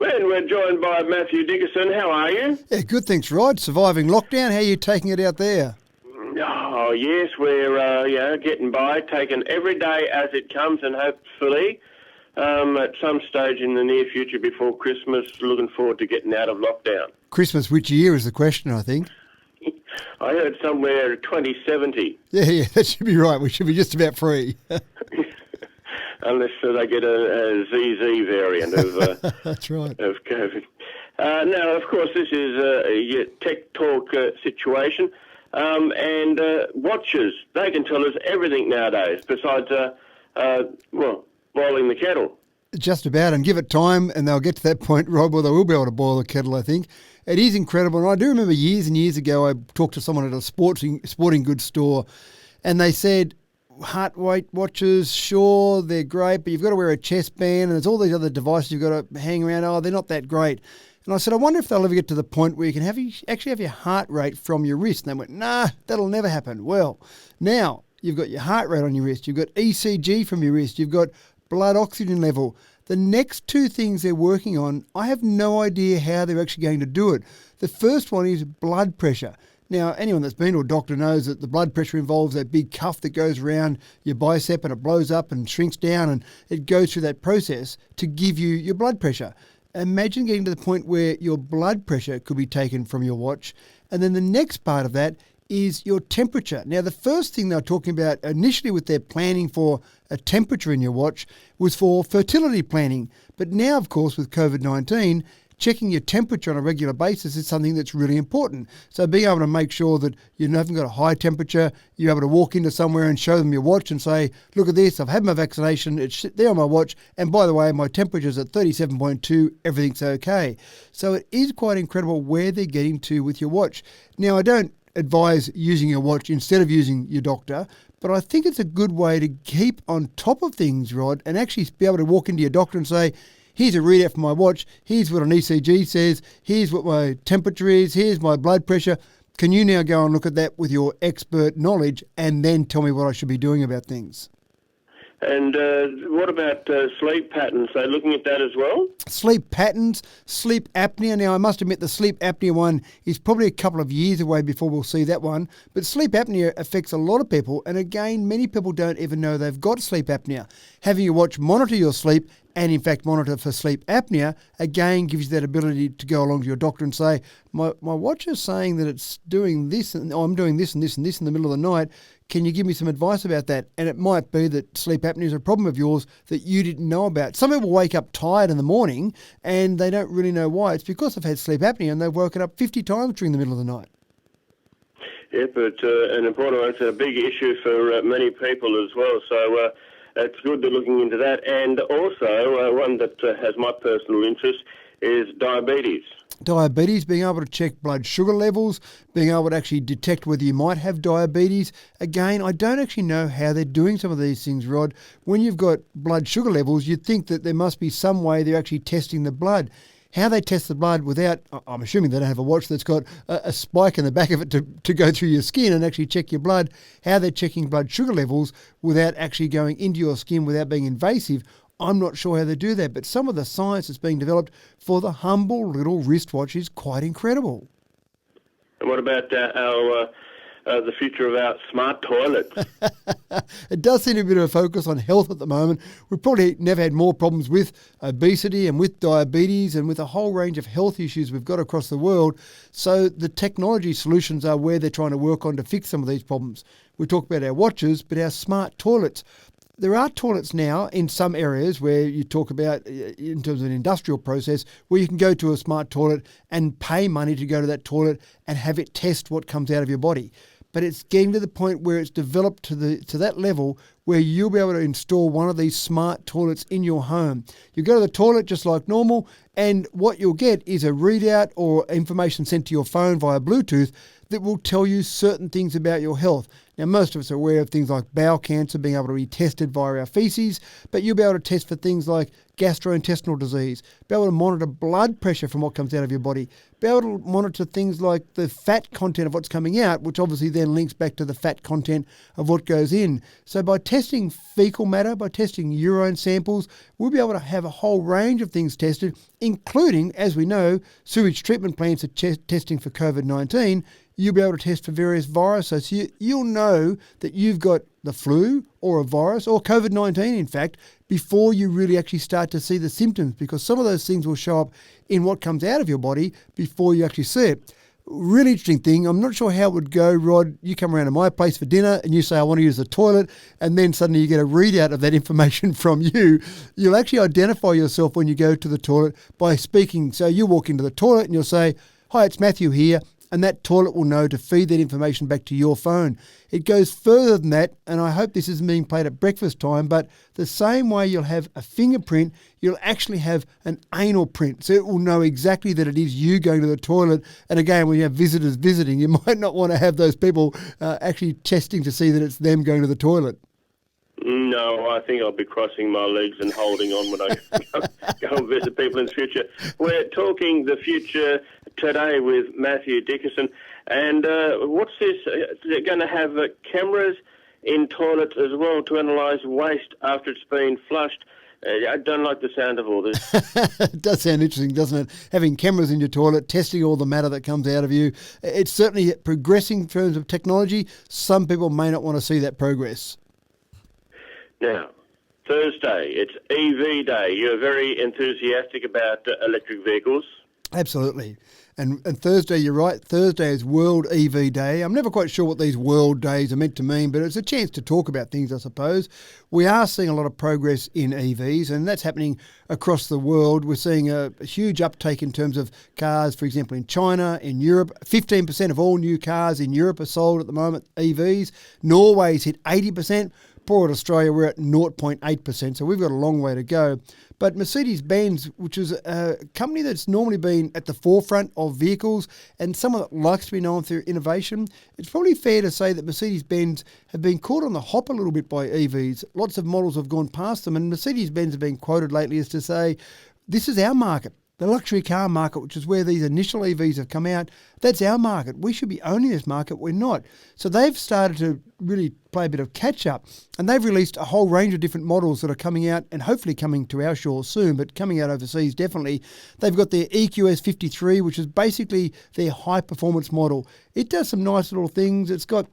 And we're joined by Mathew Dickerson. How are you? Yeah, good, thanks, Rod. Surviving lockdown. How are you taking it out there? Oh, yes, we're getting by, taking every day as it comes, and hopefully at some stage in the near future before Christmas, looking forward to getting out of lockdown. Christmas which year is the question, I think. I heard somewhere 2070. Yeah, that should be right. We should be just about free. Unless they get a ZZ variant of That's right. of COVID. Now, of course, this is a tech talk situation, and watches, they can tell us everything nowadays besides, boiling the kettle. Just about, and give it time and they'll get to that point, Rod, where they will be able to boil the kettle, I think. It is incredible, and I do remember years and years ago I talked to someone at a sporting goods store, and they said, heart rate watches, sure, they're great, but you've got to wear a chest band and there's all these other devices you've got to hang around. Oh, they're not that great. And I said, I wonder if they'll ever get to the point where you can actually have your heart rate from your wrist. And they went, nah, that'll never happen. Well, now you've got your heart rate on your wrist, you've got ECG from your wrist, you've got blood oxygen level. The next two things they're working on, I have no idea how they're actually going to do it. The first one is blood pressure. Now, anyone that's been to a doctor knows that the blood pressure involves that big cuff that goes around your bicep and it blows up and shrinks down, and it goes through that process to give you your blood pressure. Imagine getting to the point where your blood pressure could be taken from your watch. And then the next part of that is your temperature. Now, the first thing they were talking about initially with their planning for a temperature in your watch was for fertility planning. But now, of course, with COVID-19, checking your temperature on a regular basis is something that's really important. So being able to make sure that you haven't got a high temperature, you're able to walk into somewhere and show them your watch and say, look at this, I've had my vaccination, it's there on my watch, and by the way, my temperature's at 37.2, everything's okay. So it is quite incredible where they're getting to with your watch. Now, I don't advise using your watch instead of using your doctor, but I think it's a good way to keep on top of things, Rod, and actually be able to walk into your doctor and say, here's a readout from my watch, here's what an ECG says, here's what my temperature is, here's my blood pressure. Can you now go and look at that with your expert knowledge and then tell me what I should be doing about things? And what about sleep patterns? Are they looking at that as well? Sleep patterns, sleep apnea. Now, I must admit the sleep apnea one is probably a couple of years away before we'll see that one. But sleep apnea affects a lot of people. And again, many people don't even know they've got sleep apnea. Having your watch monitor your sleep and, in fact, monitor for sleep apnea, again, gives you that ability to go along to your doctor and say, my watch is saying that it's doing this, and I'm doing this and this and this in the middle of the night. Can you give me some advice about that? And it might be that sleep apnea is a problem of yours that you didn't know about. Some people wake up tired in the morning and they don't really know why. It's because they've had sleep apnea and they've woken up 50 times during the middle of the night. Yeah, but an important one. It's a big issue for many people as well. So it's good they're looking into that. And also, one that has my personal interest is diabetes. Diabetes, being able to check blood sugar levels, being able to actually detect whether you might have diabetes. Again, I don't actually know how they're doing some of these things, Rod. When you've got blood sugar levels, you'd think that there must be some way they're actually testing the blood. How they test the blood without, I'm assuming they don't have a watch that's got a spike in the back of it to go through your skin and actually check your blood, how they're checking blood sugar levels without actually going into your skin without being invasive, I'm not sure how they do that, but some of the science that's being developed for the humble little wristwatch is quite incredible. And what about the future of our smart toilets? It does seem to be a bit of a focus on health at the moment. We've probably never had more problems with obesity and with diabetes and with a whole range of health issues we've got across the world. So the technology solutions are where they're trying to work on to fix some of these problems. We talk about our watches, but our smart toilets. There are toilets now in some areas where you talk about, in terms of an industrial process, where you can go to a smart toilet and pay money to go to that toilet and have it test what comes out of your body. But it's getting to the point where it's developed to that level where you'll be able to install one of these smart toilets in your home. You go to the toilet just like normal, and what you'll get is a readout or information sent to your phone via Bluetooth that will tell you certain things about your health. Now, most of us are aware of things like bowel cancer being able to be tested via our faeces, but you'll be able to test for things like gastrointestinal disease, be able to monitor blood pressure from what comes out of your body, be able to monitor things like the fat content of what's coming out, which obviously then links back to the fat content of what goes in. So by testing fecal matter, by testing urine samples, we'll be able to have a whole range of things tested, including, as we know, sewage treatment plants are testing for COVID-19. You'll be able to test for various viruses. So you'll know that you've got the flu or a virus or COVID-19, in fact, before you really actually start to see the symptoms, because some of those things will show up in what comes out of your body before you actually see it. Really interesting thing. I'm not sure how it would go, Rod. You come around to my place for dinner and you say, I want to use the toilet, and then suddenly you get a readout of that information from you. You'll actually identify yourself when you go to the toilet by speaking. So you walk into the toilet and you'll say, hi, it's Matthew here. And that toilet will know to feed that information back to your phone. It goes further than that, and I hope this isn't being played at breakfast time, but the same way you'll have a fingerprint, you'll actually have an anal print. So it will know exactly that it is you going to the toilet. And again, when you have visitors visiting, you might not want to have those people actually testing to see that it's them going to the toilet. No, I think I'll be crossing my legs and holding on when I go and visit people in the future. We're talking the future today with Mathew Dickerson. And what's this? They're going to have cameras in toilets as well to analyse waste after it's been flushed. I don't like the sound of all this. It does sound interesting, doesn't it? Having cameras in your toilet, testing all the matter that comes out of you. It's certainly progressing in terms of technology. Some people may not want to see that progress. Now, Thursday, it's EV Day. You're very enthusiastic about electric vehicles. Absolutely. And Thursday, you're right, Thursday is World EV Day. I'm never quite sure what these world days are meant to mean, but it's a chance to talk about things, I suppose. We are seeing a lot of progress in EVs, and that's happening across the world. We're seeing a huge uptake in terms of cars, for example, in China, in Europe. 15% of all new cars in Europe are sold at the moment, EVs. Norway's hit 80%. Poor old Australia, we're at 0.8%, so we've got a long way to go. But Mercedes-Benz, which is a company that's normally been at the forefront of vehicles and someone that likes to be known for innovation, it's probably fair to say that Mercedes-Benz have been caught on the hop a little bit by EVs. Lots of models have gone past them, and Mercedes-Benz have been quoted lately as to say, this is our market. The luxury car market, which is where these initial EVs have come out, that's our market. We should be owning this market. We're not. So they've started to really play a bit of catch-up, and they've released a whole range of different models that are coming out and hopefully coming to our shores soon, but coming out overseas definitely. They've got their EQS 53, which is basically their high-performance model. It does some nice little things. It's got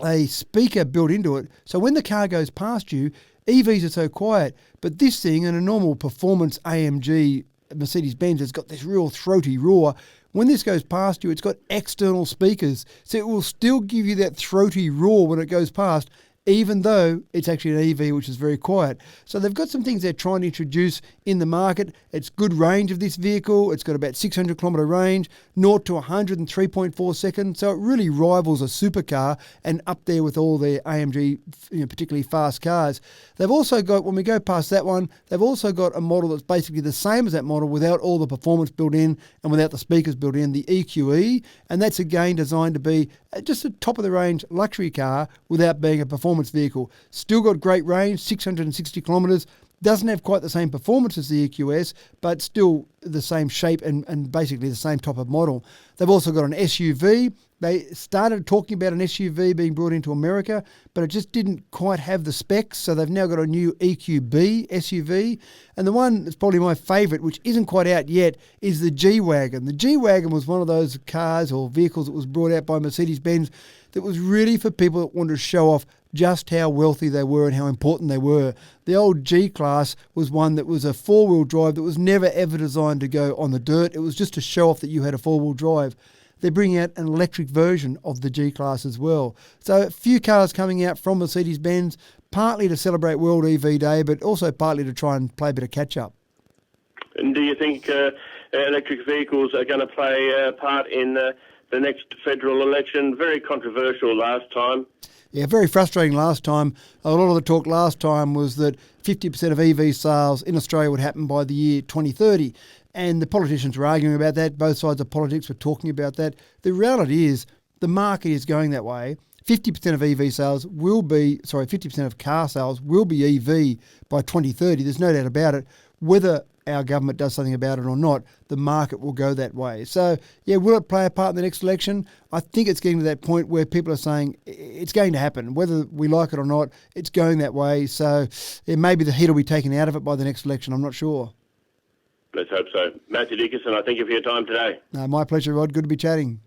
a speaker built into it, so when the car goes past you, EVs are so quiet, but this thing, in a normal performance AMG Mercedes-Benz, has got this real throaty roar. When this goes past you, it's got external speakers, so it will still give you that throaty roar when it goes past, even though it's actually an EV, which is very quiet. So they've got some things they're trying to introduce in the market. It's good range of this vehicle. It's got about 600 kilometre range, 0 to 100 in 3.4 seconds. So it really rivals a supercar and up there with all their AMG, particularly fast cars. They've also got, when we go past that one, they've also got a model that's basically the same as that model without all the performance built in and without the speakers built in, the EQE. And that's again designed to be just a top-of-the-range luxury car without being a performance vehicle. Still got great range, 660 kilometres. Doesn't have quite the same performance as the EQS, but still the same shape and basically the same type of model. They've also got an SUV. They started talking about an SUV being brought into America, but it just didn't quite have the specs, so they've now got a new EQB SUV. And the one that's probably my favourite, which isn't quite out yet, is the G-Wagon. The G-Wagon was one of those cars or vehicles that was brought out by Mercedes-Benz that was really for people that wanted to show off just how wealthy they were and how important they were. The old G-Class was one that was a four-wheel drive that was never ever designed to go on the dirt. It was just to show off that you had a four-wheel drive. They're bringing out an electric version of the G-Class as well. So a few cars coming out from Mercedes-Benz, partly to celebrate World EV Day, but also partly to try and play a bit of catch-up. And do you think electric vehicles are going to play a part in the next federal election? Very controversial last time. Yeah, very frustrating last time. A lot of the talk last time was that 50% of EV sales in Australia would happen by the year 2030. And the politicians were arguing about that. Both sides of politics were talking about that. The reality is the market is going that way. 50% of EV sales will be, 50% of car sales will be EV by 2030. There's no doubt about it. Whether our government does something about it or not, the market will go that way. So, yeah, will it play a part in the next election? I think it's getting to that point where people are saying it's going to happen. Whether we like it or not, it's going that way. So, yeah, maybe the heat will be taken out of it by the next election. I'm not sure. Let's hope so. Mathew Dickerson, I thank you for your time today. My pleasure, Rod. Good to be chatting.